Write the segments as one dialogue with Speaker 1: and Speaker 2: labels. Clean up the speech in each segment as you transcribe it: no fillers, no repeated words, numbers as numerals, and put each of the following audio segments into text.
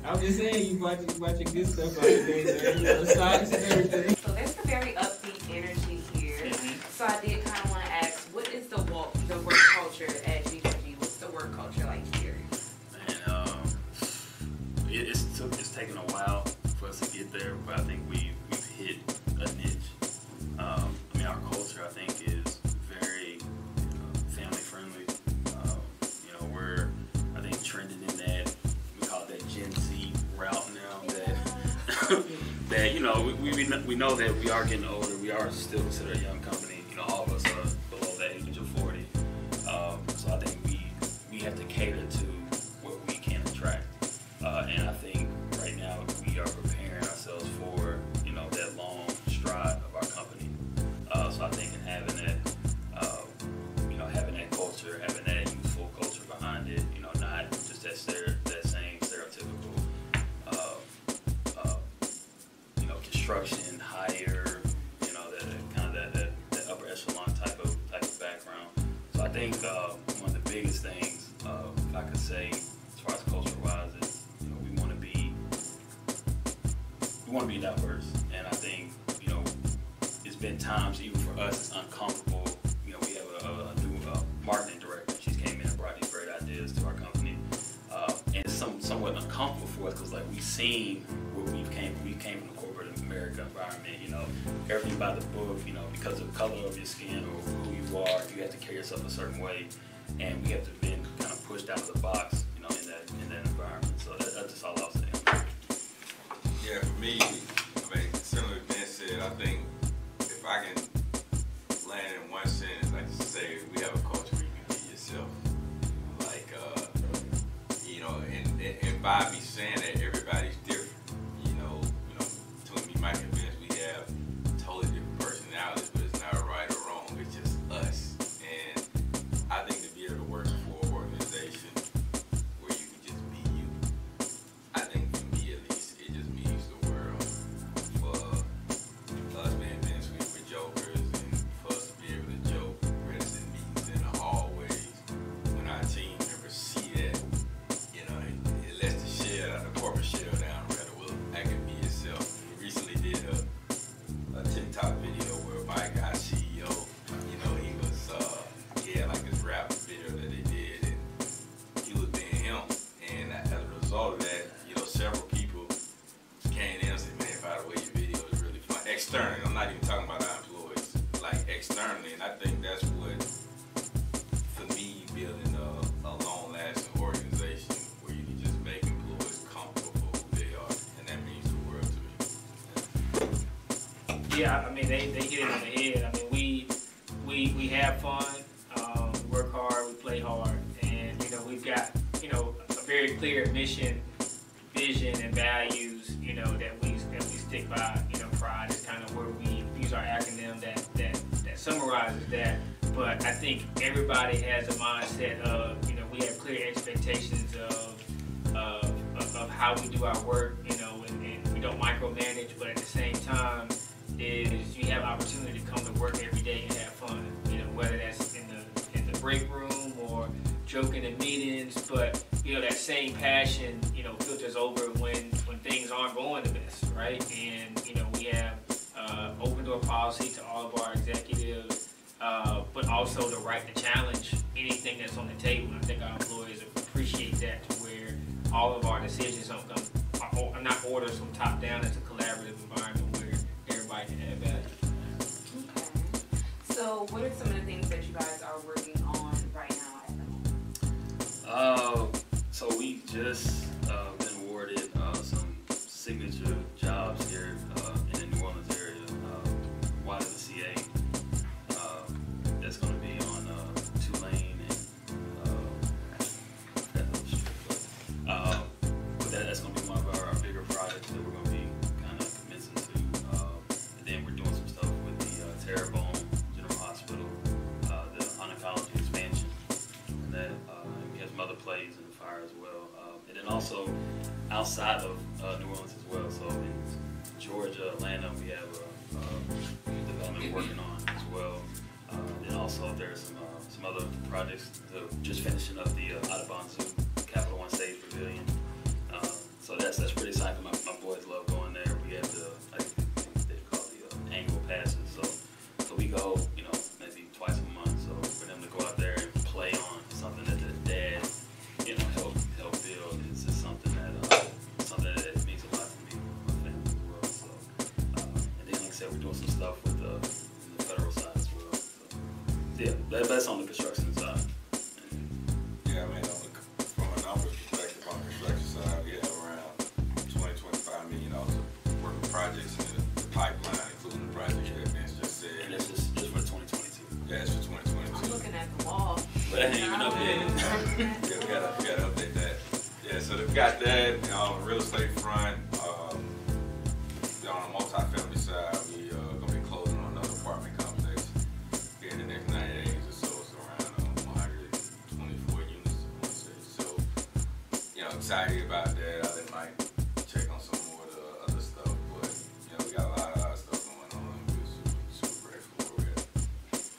Speaker 1: I'm just saying, you bought your good stuff out today, man. You know, socks and everything.
Speaker 2: So there's a very upbeat energy here. So I did kind of want to ask, what is the work culture at VPG? What's the work culture like here?
Speaker 3: Man, it's taken a while for us to get there, but I think we've hit a niche. I mean, our culture, I think, is very family friendly. You know, we're, I think, trending in that, we call it that Gen Z route now. That you know, we know that we are getting older. We are still considered a young company. You know, all of us are below the age of 40. So I think we have to cater to what we can attract. And I think right now we are preparing ourselves for, you know, that long stride of our company. So I think in having that, you know, having that culture, having that youthful culture behind it, you know, not just that same stereotypical, you know, construction, hire, you know, that kind of that upper echelon type of background. So I think one of the biggest things, if I could say, as far as culture-wise, is, you know, we want to be diverse. And I think, you know, it's been times even for us it's uncomfortable. You know, we have a new marketing director. She's came in and brought these great ideas to our company, and it's somewhat uncomfortable for us because, like, we've seen where we came from the corporate America environment. You know, everything by the book. You know, because of the color of your skin or who you are, you have to carry yourself a certain way, and we have to be kind of pushed out of the box. You know, in that environment. So that's just all I'll say.
Speaker 4: Yeah, for me, I mean, similar to Ben said, I think if I can land in one sentence, I just say we have a culture where you can be yourself. Like, you know, and by me saying that, everybody's different. You know, between me, Mike, and Vince, we have totally different personalities, but it's not right or wrong. It's just us. And I think to be able to work for an organization where you can just be you, I think for me at least, it just means the world. For us being Vince, we're jokers, and for us to be able to joke, resident meetings in the hallways, when our team members see that, you know, it lets the corporate shell down rather well. I can be yourself. We recently did a TikTok video where Mike, our CEO, you know, he had like this rap video that they did, and he was being him. And as a result of that, you know, several people came in and said, man, by the way, your video is really fun. Externally, I'm not even talking about our employees, like externally. And I think that's what, for me, building a long-lasting organization where you can just make employees comfortable for who they are, and that means the world to me.
Speaker 5: Yeah, I mean, they hit it on the head. I mean, we have fun, we work hard, we play hard, and, you know, we've got, you know, a very clear mission, vision, and values, you know, that we stick by. You know, pride is kind of where we use our acronym that summarizes that. But I think everybody has a mindset of, you know, we have clear expectations of how we do our work, you know, and we don't micromanage, but at the same time, is you have opportunity to come to work every day and have fun. You know, whether that's in the break room or joking in meetings, but, you know, that same passion, you know, filters over when things aren't going the best, right? And, you know, we have open door policy to all of our executives, but also the right to challenge anything that's on the table. I think our employees appreciate that, to where all of our decisions are not orders from top down. It's a collaborative environment where everybody can add value.
Speaker 2: Okay. So what are some of the things that you guys are working on right now at the moment?
Speaker 3: So we just been awarded some signature jobs here in the New Orleans area, YWCA. That's going to be on Tulane and that little strip. But that's going to be one of our bigger projects that we're going to be kind of commencing to. And then we're doing some stuff with the Terrebonne General Hospital, the oncology expansion, and that we have some other plays in the fire as well. And then also outside of New Orleans as well. So in Georgia, Atlanta, we have a development working on as well. Then also there's some other projects, just finishing up the Audubon Zoo Capital One stage pavilion. So that's pretty exciting. My boys love going there. We have the, like they call the annual passes. So we go, you know, maybe twice a month. So for them to go out there and play on something that their dad, you know, help build is just something that means a lot to me and my family as well. So and then like I said, we're doing some stuff with the federal side as well. So yeah, that's on the construction side.
Speaker 4: Yeah, I mean, from a numbers perspective, on the construction side, we have around $20-25 million of working projects in the pipeline, including the project that Vince just said.
Speaker 3: And that's just for 2022.
Speaker 4: Yeah, it's for 2022.
Speaker 2: I'm looking at the wall.
Speaker 3: But that ain't even up yet.
Speaker 4: Yeah, we gotta update that. Yeah, so they've got that on the real estate front. On the multifamily side, we gonna be closing on another apartment complex here in the next 90 days or so. It's around 124 units, I want to say. So, you know, excited about that. I think might check on some more of the other stuff, but you know, we got a lot of stuff going on. We're super grateful for it.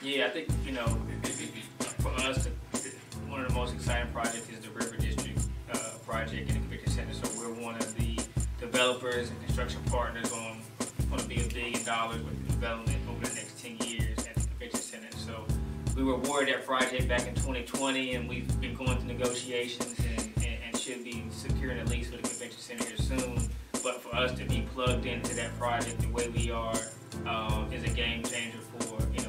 Speaker 5: Yeah, I think, you know, for us, one of the most exciting projects is the River District project in the convention center. So we're one of the developers and construction partners on $1 billion with development over the next 10 years at the convention center. So we were awarded that project back in 2020, and we've been going through negotiations and should be securing a lease for the convention center here soon. But for us to be plugged into that project the way we are is a game changer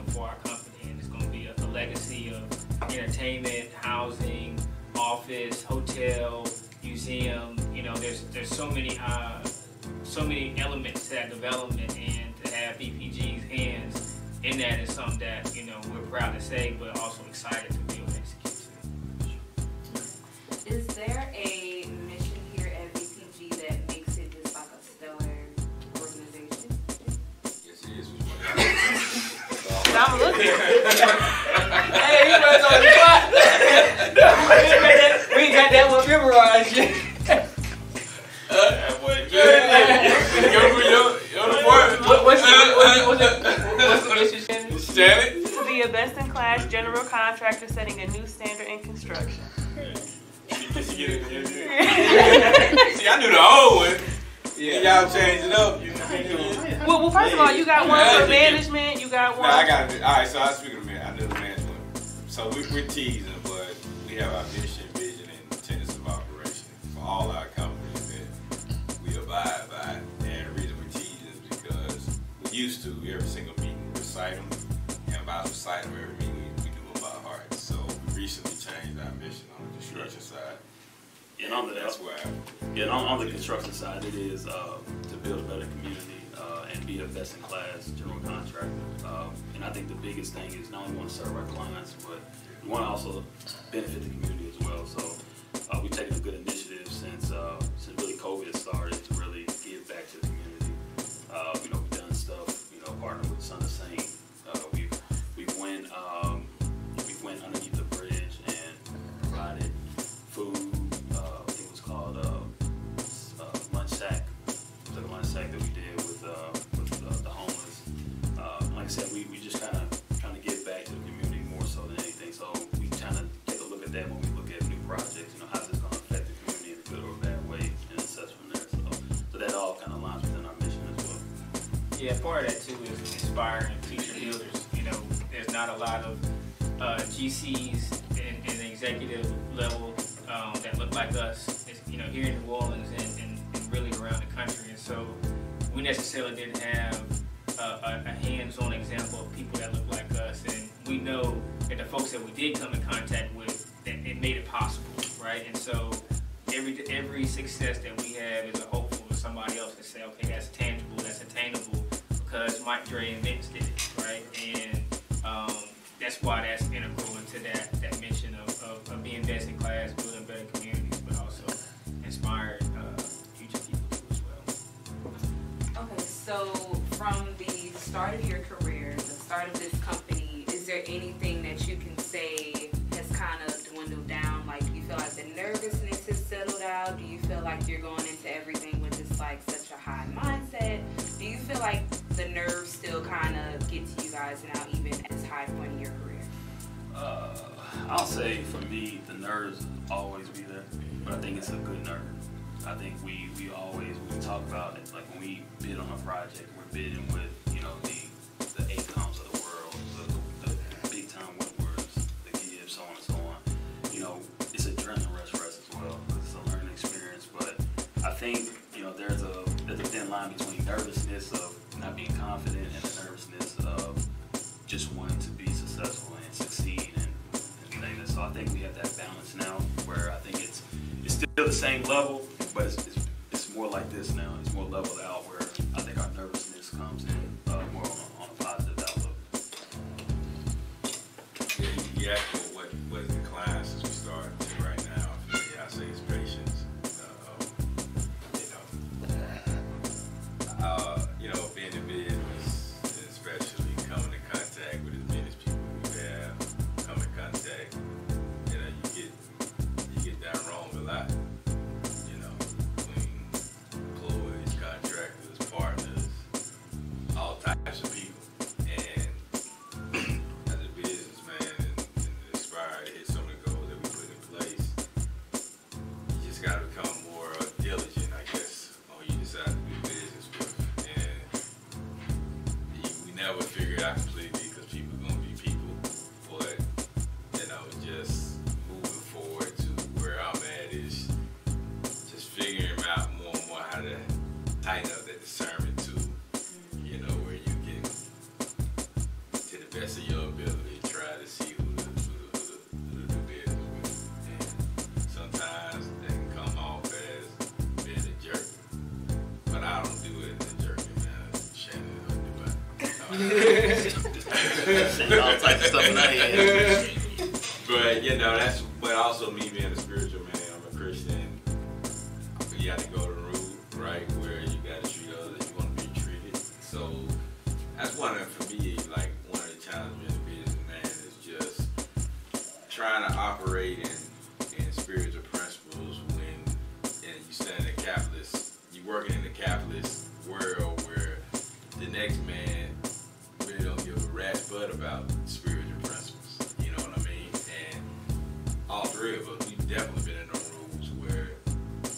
Speaker 5: for our company, and it's going to be a legacy of entertainment, housing, office, hotel, museum. You know, there's so many elements to that development, and to have VPG's hands in that is something that, you know, we're proud to say, but also excited to be able to execute.
Speaker 2: Is there a mission here at VPG that makes it just like a stellar organization?
Speaker 4: Yes, it is.
Speaker 2: I'm looking.
Speaker 1: Hey, you guys on the spot. We ain't got that one memorized yet. What's the mission, Shannon?
Speaker 6: To be a best-in-class general contractor setting a new standard in construction.
Speaker 4: See, I knew the old one. Yeah, y'all changed it up.
Speaker 6: Well, first of all, you got one for management. You got one.
Speaker 4: No, I got it. All right, so I was speaking of management. I knew the management. So we're teasing, but we have our mission, vision, and tenets of operation for all our companies that we abide by. And the reason we're teasing is because we used to, every single meeting, recite them. And by recite them, every meeting, we do them by heart. So we recently changed our mission on the construction side.
Speaker 3: And on the construction side, it is to build a better community and be a best-in-class general contractor. And I think the biggest thing is not only want to serve our clients, but we want to also benefit the community as well. So we've taken a good initiative since really COVID started to really give back to the community. You know, we've done stuff. You know, partnered with Son of Saint. We've went underneath the bridge and provided food. Lunch sack that we did with the homeless. Like I said, we just kind of trying to give back to the community more so than anything. So we kind of take a look at that when we look at new projects. You know, how's this going to affect the community in a good or bad way, and assess from there. So that all kind of aligns within our mission as well.
Speaker 5: Yeah, part of that too is inspiring future builders. You know, there's not a lot of GCs in the executive level that look like us. It's, you know, here in New Orleans and really around the country, and so we necessarily didn't have a hands-on example of people that look like us, and we know that the folks that we did come in contact with, that it made it possible, right? And so every success that we have is a hopeful for somebody else to say, okay, that's tangible, that's attainable, because Mike, Dre, and Vince did it, right? And that's why that's integral into that mission of being best in class, building better communities, but also inspired future people too as well.
Speaker 2: Okay, so from the start of your career, the start of this company, is there anything that you can say has kind of dwindled down? Like, do you feel like the nervousness has settled out? Do you feel like you're going into everything with just like such a high mindset? Do you feel like the nerves still kind of get to you guys now, even at this high point in your career?
Speaker 3: I'll say for me, the nerves will always be there. but I think it's a good nerve. I think we always, when we talk about it, like when we bid on a project, we're bidding with, you know, the ACOMs of the world, the big time Woodwards, the Gibbs, so on and so on. You know, it's a adrenaline rush for us as well, because it's a learning experience. But I think, you know, there's a thin line between nervousness of not being confident and the nervousness of just wanting to be successful and succeed and things. So I think we have that balance now, where I think it's still the same level, but it's more like this now. It's more leveled out, where I think our nervousness comes in more on a positive outlook.
Speaker 4: Yeah, you asked me what is the client since we started right now. Yeah, I say it's patience. You know, being in business, especially coming in contact with as many people we have, come in contact, you know, you get that wrong a lot. You know, between employees, contractors, partners, all types of people. And as a businessman and aspire to hit some of the goals that we put in place, you just got to become more diligent, I guess, on who you decide to do business with. We never figure it out completely, because people are going to be people, but, you know, just moving forward to where I'm at is just figuring out more and more how to tighten up that discernment too, you know, where you can, to the best of your ability, try to see who to do business with. And sometimes that can come off as being a jerk, but I don't do it in a jerky manner. Shannon don't do it.
Speaker 3: Saying all types of stuff in our head.
Speaker 4: But, you know, but also me being a spiritual man, I'm a Christian. You have to go the route, right, where you got to treat others, you want to be treated. So that's one of, for me, like, one of the challenges in the business, man, is just trying to operate in spiritual principles when you stand in a capitalist, you're working in a capitalist world where the next man really don't give a rat's butt about spiritual principles. You know what I mean? And all three of us, we've definitely been in those rules where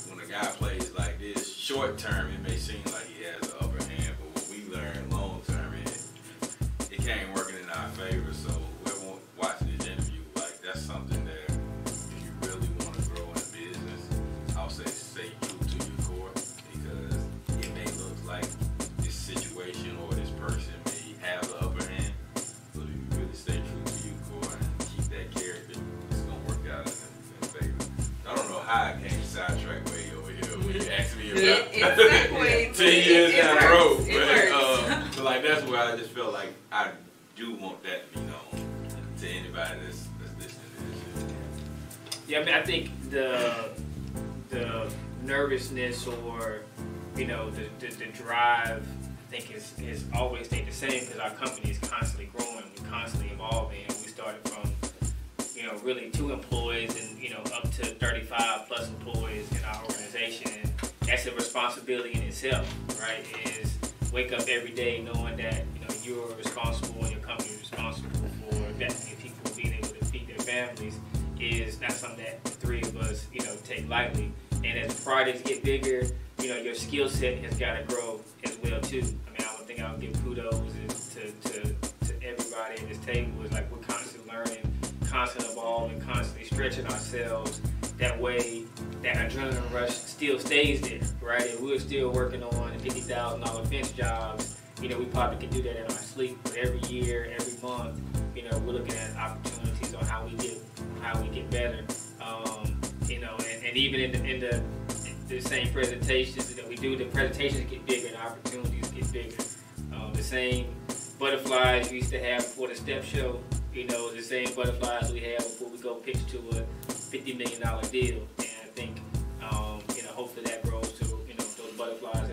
Speaker 4: when a guy plays like this, short term it may seem like he has the upper hand, but what we learn long term, it can't working in our favor. So whoever watching this interview, like, that's something that if you really want to grow in business, I'll say stay true to your core, because it may look like this situation or this person may have the upper hand, but if you really stay true to your core and keep that character, it's gonna work out in favor. I don't know how I came sidetracked way over here when you asked me about 10 years down the road, but like that's where I just feel like I do want that to be known to anybody that's listening to this.
Speaker 5: Yeah, I mean, I think the nervousness, or, you know, the drive, I think is always stayed the same, because our company is constantly growing, we're constantly evolving. We started from, you know, really 2 employees and, you know, up to 35 plus employees in our organization. And that's a responsibility in itself, right? Is wake up every day knowing that, you know, you're responsible and your company is responsible for investing in people being able to feed their families, is not something that the 3 of us, you know, take lightly. And as projects get bigger, you know, your skill set has got to grow as well too. I mean, one thing I'll give kudos is to everybody at this table is like we're constantly learning, constantly evolving, constantly stretching ourselves. That way, that adrenaline rush still stays there, right? If we're still working on $50,000 bench jobs, you know, we probably can do that in our sleep. But every year, every month, you know, we're looking at opportunities on how we get better. You know, and even in the same presentations that we do, the presentations get bigger and opportunities get bigger. The same butterflies we used to have before the step show, you know, the same butterflies we have before we go pitch to a $50 million deal. And I think, you know, hopefully that grows to, you know, those butterflies